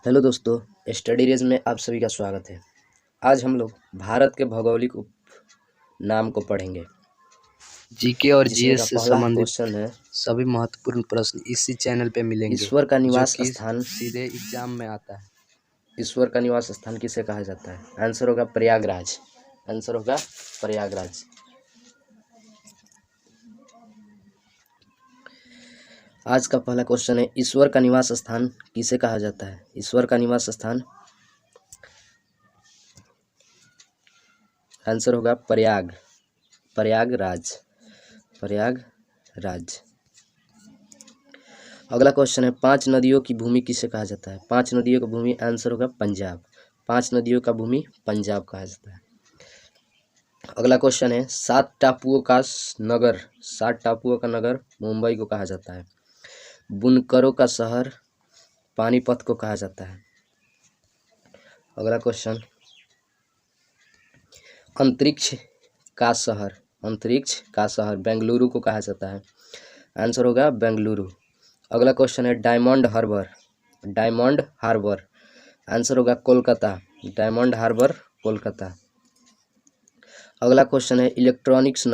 Hello दोस्तों, study raise में आप सभी का स्वागत है। आज हम लोग भारत के भौगोलिक नाम को पढ़ेंगे। जीके और जिसमें जीएस का से पहला संबंधित क्वेश्चन है, सभी महत्वपूर्ण प्रश्न इसी चैनल पे मिलेंगे, ईश्वर का जो निवास कि स्थान सीधे एग्जाम में आता है। ईश्वर का निवास स्थान किसे कहा जाता है? आंसर होगा प्रयागराज। आंसर होगा प्रयागराज। आज का पहला क्वेश्चन है, ईश्वर का निवास स्थान किसे कहा जाता है? ईश्वर का निवास स्थान आंसर होगा प्रयागराज। अगला क्वेश्चन है, 5 नदियों की भूमि किसे कहा जाता है? 5 नदियों की भूमि आंसर होगा पंजाब। 5 नदियों का भूमि पंजाब कहा जाता है। अगला क्वेश्चन है, 7 टापुओं का नगर मुंबई को कहा जाता है। बुनकरों का शहर पानीपत को कहा जाता है। अगला क्वेश्चन, अंतरिक्ष का शहर बेंगलुरु को कहा जाता है। आंसर होगा बेंगलुरु। अगला क्वेश्चन है, डायमंड हार्बर आंसर होगा कोलकाता। Diamond harbour Kolkata. अगला क्वेश्चन है, इलेक्ट्रॉनिक्स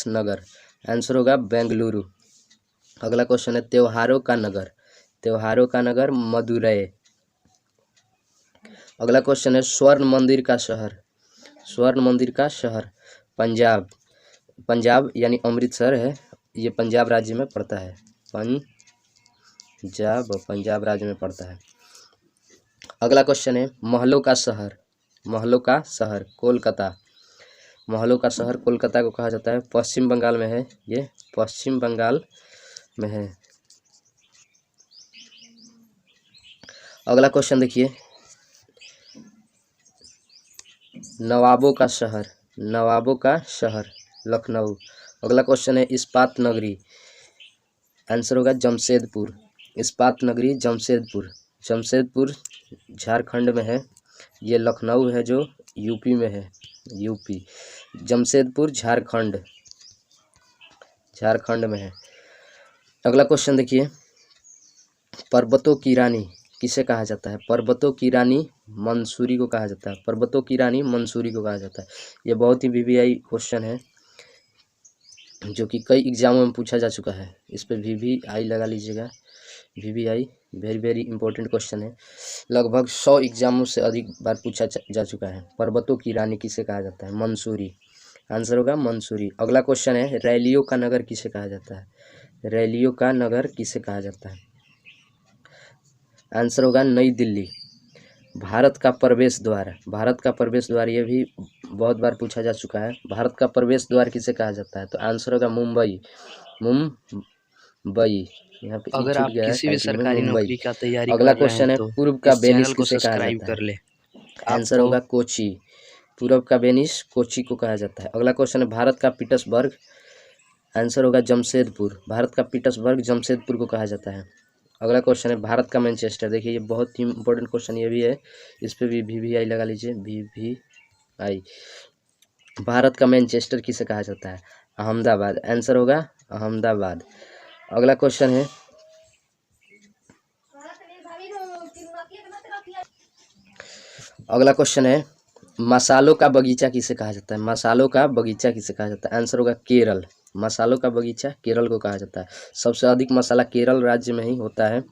नगर आंसर होगा बेंगलुरु। अगला क्वेश्चन है, त्योहारों का नगर मदुरई। अगला क्वेश्चन है, स्वर्ण मंदिर का शहर पंजाब यानी अमृतसर है, ये पंजाब राज्य में पड़ता है। पंजाब राज्य में पड़ता है। अगला क्वेश्चन है, महलों का शहर कोलकाता। महलों का शहर कोलकाता को कहा जाता है। पश्चिम बंगाल में है, ये पश्चिम बंगाल में है। अगला क्वेश्चन देखिए, नवाबों का शहर लखनऊ। अगला क्वेश्चन है, इस्पात नगरी आंसर होगा जमशेदपुर। इस्पात नगरी जमशेदपुर झारखंड में है। ये लखनऊ है जो यूपी में है। जमशेदपुर झारखंड में है। अगला क्वेश्चन देखिए, पर्वतों की रानी किसे कहा जाता है? पर्वतों की रानी मंसूरी को कहा जाता है। ये बहुत ही वीवीआई क्वेश्चन है, जो कि कई एग्जामों में पूछा जा चुका है। इस पर वीवीआई लगा लीजिएगा। वीवीआई वेरी इंपॉर्टेंट क्वेश्चन है, लगभग 100 एग्जामों से अधिक बार पूछा जा चुका है। पर्वतों की रानी किसे कहा जाता है? मंसूरी। आंसर होगा मंसूरी। अगला क्वेश्चन है, रैलियों का नगर किसे कहा जाता है? आंसर होगा नई दिल्ली। भारत का प्रवेश द्वार ये भी बहुत बार पूछा जा चुका है। भारत का प्रवेश द्वार किसे कहा जाता है? तो आंसर होगा मुंबई। यहाँ पे अगर छूट आप गया है किसी भी टाइटिल में, सरकारी मुंबई। नौकरी का तैयारी अगला कर रहे हैं क्वेश्चन है, तो पूर्व का इस वेनिस चैनल को किसे कहा सब्सक्राइब जाता है? कर ले। आंसर आपको होगा कोची। पूर्व का वेनिस कोची को कहा जाता है। अगला क्वेश्चन है, भारत का पीटर्सबर्ग आंसर होगा जमशेदपुर। भारत का पीटर्सबर्ग जमशेदपुर को कहा जाता है। अगला क्वेश्चन है, भारत का मैनचेस्टर। देखिए, ये बहुत ही इंपॉर्टेंट क्वेश्चन ये भी है, इस पे भी वीवीआई लगा लीजिए। वीवीआई। भारत का मैनचेस्टर किसे कहा जाता है? अहमदाबाद। आंसर होगा अहमदाबाद। अगला क्वेश्चन है, मसालों का बगीचा किसे कहा जाता है? आंसर होगा केरल। मसालों का बगीचा केरल को कहा जाता है। सबसे अधिक मसाला केरल राज्य में ही होता है।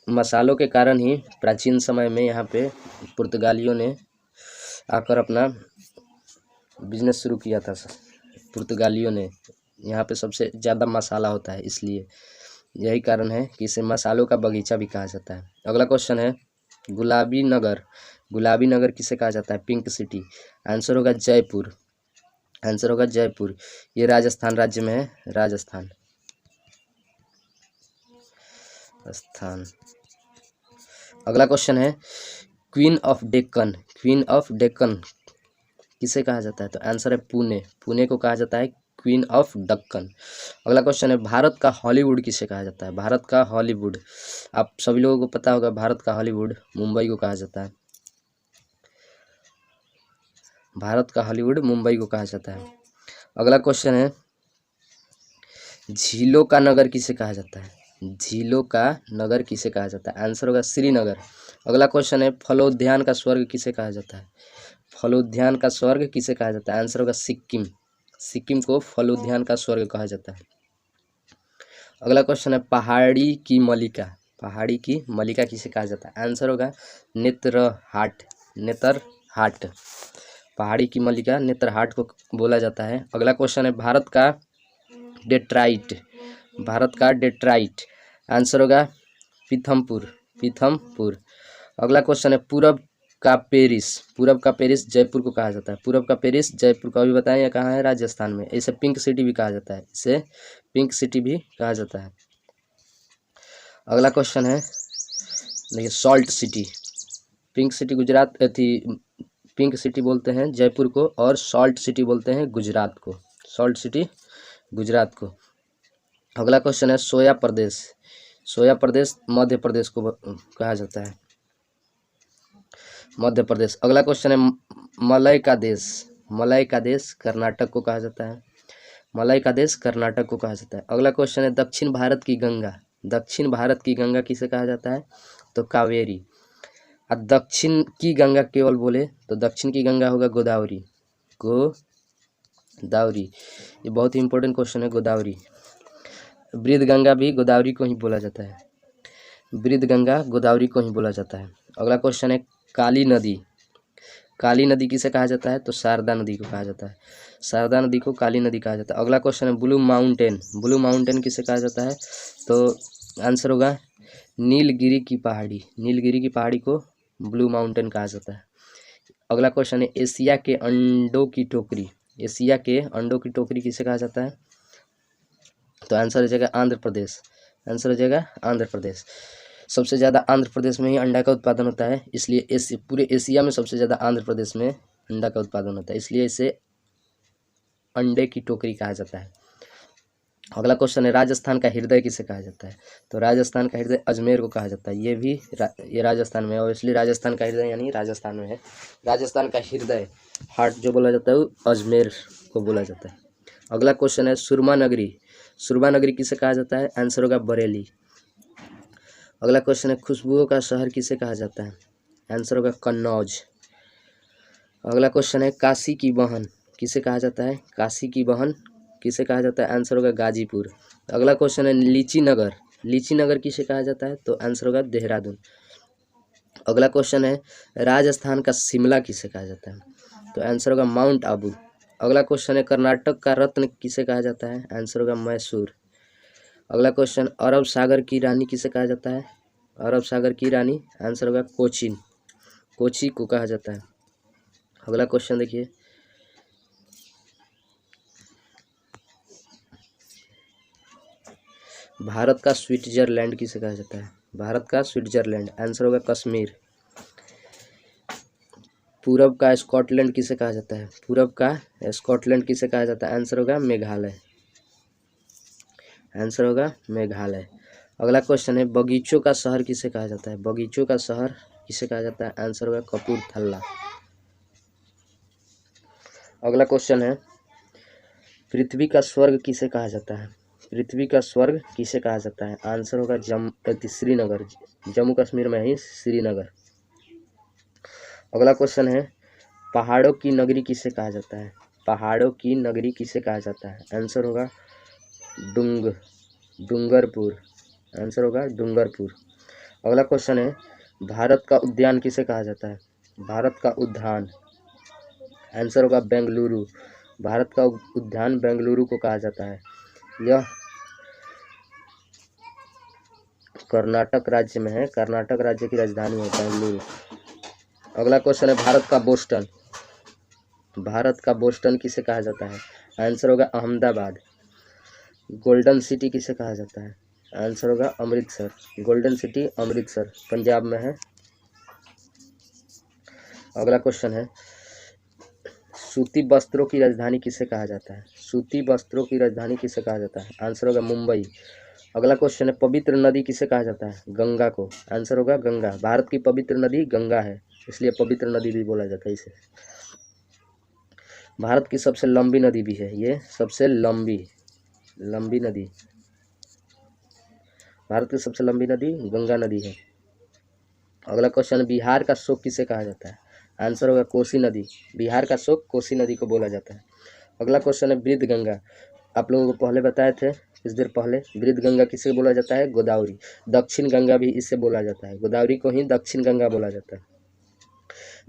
मसालों के कारण ही प्राचीन समय में यहाँ पे पुर्तगालियों ने आकर अपना बिजनेस शुरू किया था। पुर्तगालियों ने, यहाँ पे सबसे ज़्यादा मसाला होता है, इसलिए यही कारण है कि इसे मसालों का बगीचा भी कहा जाता है। अगला क्वेश्चन है, गुलाबी नगर किसे कहा जाता है? Pink city. आंसर होगा जयपुर। ये राजस्थान राज्य में है। अगला क्वेश्चन है, क्वीन ऑफ डेक्कन किसे कहा जाता है? तो आंसर है पुणे को कहा जाता है क्वीन ऑफ दक्कन। अगला क्वेश्चन है, भारत का हॉलीवुड किसे कहा जाता है? आप सभी लोगों को पता होगा, भारत का हॉलीवुड मुंबई को कहा जाता है। अगला क्वेश्चन है, झीलों का नगर किसे कहा जाता है? झीलों का नगर किसे कहा जाता है? आंसर होगा श्रीनगर। अगला क्वेश्चन है फलोद्यान का स्वर्ग किसे कहा जाता है? फलोद्यान का स्वर्ग किसे कहा जाता है? आंसर होगा सिक्किम। सिक्किम को फलोद्यान का स्वर्ग कहा जाता है। अगला क्वेश्चन है पहाड़ी की मलिका, पहाड़ी की मलिका किसे कहा जाता है? आंसर होगा नेत्रहाट। नेतरहाट, पहाड़ी की मलिका नेतरहाट को बोला जाता है। अगला क्वेश्चन है भारत का डेट्राइट, भारत का डेट्राइट आंसर होगा पीथमपुर, पीथमपुर। अगला क्वेश्चन है पूरब का पेरिस, पूरब का पेरिस जयपुर को कहा जाता है। पूरब का पेरिस जयपुर का भी बताएं, या कहाँ है? राजस्थान में। इसे पिंक सिटी भी कहा जाता है, इसे पिंक सिटी भी कहा जाता है। अगला क्वेश्चन है देखिए salt city, pink city Gujarat थी, पिंक सिटी बोलते हैं जयपुर को और सॉल्ट सिटी बोलते हैं गुजरात को, सॉल्ट सिटी गुजरात को। अगला क्वेश्चन है सोया प्रदेश, सोया प्रदेश मध्य प्रदेश को कहा जाता है, मध्य प्रदेश। अगला क्वेश्चन है मलय का देश, मलय का देश कर्नाटक को कहा जाता है, मलय का देश कर्नाटक को कहा जाता है। अगला क्वेश्चन है दक्षिण भारत की गंगा, दक्षिण भारत की गंगा किसे कहा जाता है? तो कावेरी। और दक्षिण की गंगा केवल बोले तो दक्षिण की गंगा होगा गोदावरी, गोदावरी। ये बहुत ही इंपॉर्टेंट क्वेश्चन है, गोदावरी। वृद्ध गंगा भी गोदावरी को ही बोला जाता है, वृद्ध गंगा गोदावरी को ही बोला जाता है। अगला क्वेश्चन है काली नदी, काली नदी किसे कहा जाता है? तो शारदा नदी को कहा जाता है, शारदा नदी को काली नदी कहा जाता है। अगला क्वेश्चन है ब्लू माउंटेन, ब्लू माउंटेन किसे कहा जाता है? तो आंसर होगा नीलगिरी की पहाड़ी, नीलगिरी की पहाड़ी को ब्लू माउंटेन कहा जाता है। अगला क्वेश्चन है एशिया के अंडों की टोकरी, एशिया के अंडों की टोकरी किसे कहा जाता है? तो आंसर हो जाएगा आंध्र प्रदेश, आंसर हो जाएगा आंध्र प्रदेश। सबसे ज़्यादा आंध्र प्रदेश में ही अंडा का उत्पादन होता है, इसलिए पूरे एशिया में सबसे ज़्यादा आंध्र प्रदेश में अंडा का उत्पादन होता है, इसलिए इसे अंडे की टोकरी कहा जाता है। अगला क्वेश्चन है राजस्थान का हृदय किसे कहा जाता है? तो राजस्थान का हृदय अजमेर को कहा जाता है, ये भी ये राजस्थान में है, और इसलिए राजस्थान का हृदय यानी राजस्थान में है। राजस्थान का हृदय हार्ट जो बोला जाता है वो अजमेर को बोला जाता है। अगला क्वेश्चन है सुरमा नगरी, सुरमा नगरी किसे कहा जाता है? आंसर होगा बरेली। अगला क्वेश्चन है खुशबुओं का शहर किसे कहा जाता है? आंसर होगा कन्नौज। अगला क्वेश्चन है काशी की बहन किसे कहा जाता है? काशी की बहन किसे कहा जाता है? आंसर होगा गाजीपुर। अगला क्वेश्चन है लीची नगर, लीची नगर किसे कहा जाता है? तो आंसर होगा देहरादून। अगला क्वेश्चन है राजस्थान का शिमला किसे कहा जाता है? तो आंसर होगा माउंट आबू। अगला क्वेश्चन है कर्नाटक का रत्न किसे कहा जाता है? आंसर होगा मैसूर। अगला क्वेश्चन अरब सागर की रानी किसे कहा जाता है? अरब सागर की रानी आंसर होगा कोचीन, कोची को कहा जाता है। अगला क्वेश्चन देखिए भारत का स्विट्जरलैंड किसे कहा जाता है? भारत का स्विट्जरलैंड आंसर होगा कश्मीर। पूरब का स्कॉटलैंड किसे कहा जाता है? पूरब का स्कॉटलैंड किसे कहा जाता है? आंसर होगा मेघालय, आंसर होगा मेघालय। अगला क्वेश्चन है बगीचों का शहर किसे कहा जाता है? बगीचों का शहर किसे कहा जाता है? आंसर होगा कपूरथला। अगला क्वेश्चन है पृथ्वी का स्वर्ग किसे कहा जाता है? पृथ्वी का स्वर्ग किसे कहा जाता है? आंसर होगा श्रीनगर, जम्मू कश्मीर में ही श्रीनगर। अगला क्वेश्चन है पहाड़ों की नगरी किसे कहा जाता है? पहाड़ों की नगरी किसे कहा जाता है? आंसर होगा डूंगरपुर, आंसर होगा डूंगरपुर। अगला क्वेश्चन है भारत का उद्यान किसे कहा जाता है? भारत का उद्यान आंसर होगा बेंगलुरु, भारत का उद्यान बेंगलुरु को कहा जाता है। यह कर्नाटक राज्य में है, कर्नाटक राज्य की राजधानी है बेंगलुरु। अगला क्वेश्चन है भारत का बोस्टन, भारत का बोस्टन किसे कहा जाता है? आंसर होगा अहमदाबाद। गोल्डन सिटी किसे कहा जाता है? आंसर होगा अमृतसर, गोल्डन सिटी अमृतसर पंजाब में है। अगला क्वेश्चन है सूती वस्त्रों की राजधानी किसे कहा जाता है? सूती वस्त्रों की राजधानी किसे कहा जाता है? आंसर होगा मुंबई। अगला क्वेश्चन है पवित्र नदी किसे कहा जाता है? गंगा को, आंसर होगा गंगा। भारत की पवित्र नदी गंगा है, इसलिए पवित्र नदी भी बोला जाता है इसे। भारत की सबसे लंबी नदी भी है ये, सबसे लंबी नदी। भारत की सबसे लंबी नदी गंगा नदी है। अगला क्वेश्चन, बिहार का शोक किसे कहा जाता है? आंसर होगा कोसी नदी। बिहार का शोक कोसी नदी को बोला जाता है। अगला क्वेश्चन है वृद्ध गंगा। आप लोगों को पहले बताए थे कुछ देर पहले, वृद्ध गंगा किसे बोला जाता है? गोदावरी। दक्षिण गंगा भी इससे बोला जाता है, गोदावरी को ही दक्षिण गंगा बोला जाता है।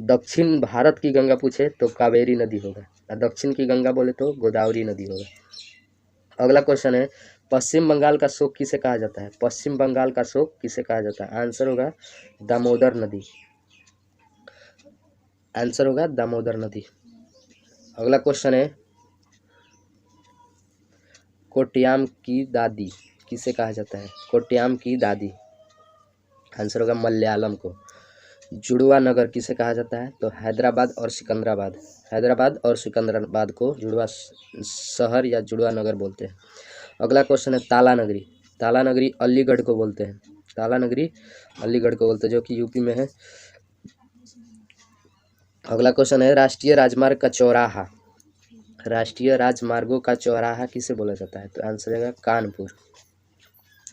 दक्षिण भारत की गंगा पूछे तो कावेरी नदी होगा, और दक्षिण की गंगा बोले तो गोदावरी नदी होगा। अगला क्वेश्चन है, पश्चिम बंगाल का शोक किसे कहा जाता है? पश्चिम बंगाल का शोक किसे कहा जाता है? आंसर होगा दामोदर नदी। आंसर होगा दामोदर नदी। अगला क्वेश्चन है, कोट्याम की दादी किसे कहा जाता है? कोट्याम की दादी। आंसर होगा मलयालम को। जुड़वा नगर किसे कहा जाता है? तो हैदराबाद और सिकंदराबाद। हैदराबाद और सिकंदराबाद को जुड़वा शहर या जुड़वा नगर बोलते हैं। अगला क्वेश्चन है, ताला नगरी। ताला नगरी अलीगढ़ को बोलते हैं। ताला नगरी अलीगढ़ को बोलते हैं, जो कि यूपी में है। अगला क्वेश्चन है, राष्ट्रीय राजमार्ग का चौराहा। राष्ट्रीय राजमार्गों का चौराहा किसे बोला जाता है? तो आंसर है कानपुर।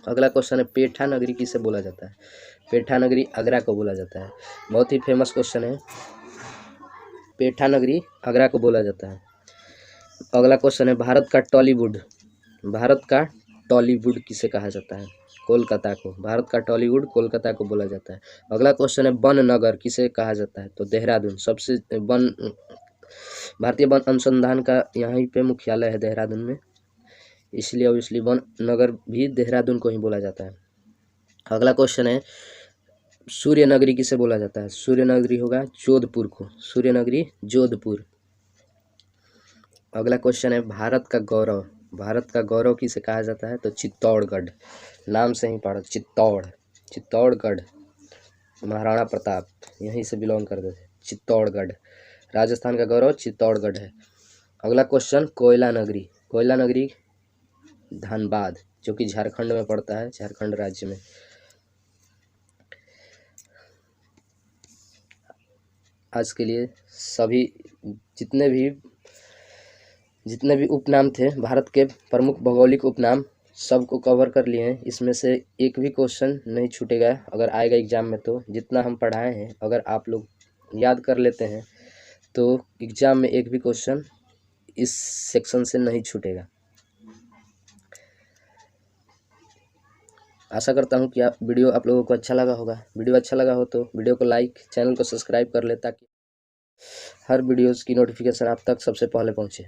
अगला क्वेश्चन है, पेठा नगरी किसे बोला जाता है? पेठा नगरी आगरा को बोला जाता है। बहुत ही फेमस क्वेश्चन है, पेठा नगरी आगरा को बोला जाता है। अगला क्वेश्चन है, भारत का टॉलीवुड। भारत का टॉलीवुड किसे कहा जाता है? कोलकाता को। भारत का टॉलीवुड कोलकाता को बोला जाता है। अगला क्वेश्चन है, वन नगर किसे कहा जाता है? तो देहरादून। सबसे वन भारतीय वन अनुसंधान का यहीं पे मुख्यालय है देहरादून में, इसलिए ऑब्वियसली वन नगर भी देहरादून को ही बोला जाता है। अगला क्वेश्चन है, सूर्य नगरी किसे बोला जाता है? सूर्य नगरी होगा जोधपुर को। सूर्य नगरी जोधपुर। अगला क्वेश्चन है, भारत का गौरव। भारत का गौरव किसे कहा जाता है? तो चित्तौड़गढ़। नाम से ही पढ़ो, चित्तौड़गढ़। महाराणा प्रताप यहीं से बिलोंग करते थे। चित्तौड़गढ़ राजस्थान का गौरव चित्तौड़गढ़ है। अगला क्वेश्चन, कोयला नगरी। कोयला नगरी धनबाद, जो कि झारखंड में पड़ता है, झारखंड राज्य में। आज के लिए सभी जितने भी उपनाम थे, भारत के प्रमुख भौगोलिक उपनाम, सबको कवर कर लिए हैं। इसमें से एक भी क्वेश्चन नहीं छूटेगा अगर आएगा एग्जाम में। तो जितना हम पढ़ाए हैं अगर आप लोग याद कर लेते हैं तो एग्जाम में एक भी क्वेश्चन इस सेक्शन से नहीं छूटेगा। आशा करता हूँ कि वीडियो आप लोगों को अच्छा लगा होगा। वीडियो अच्छा लगा हो तो वीडियो को लाइक, चैनल को सब्सक्राइब कर ले, ताकि हर वीडियोज़ की नोटिफिकेशन आप तक सबसे पहले पहुँचे।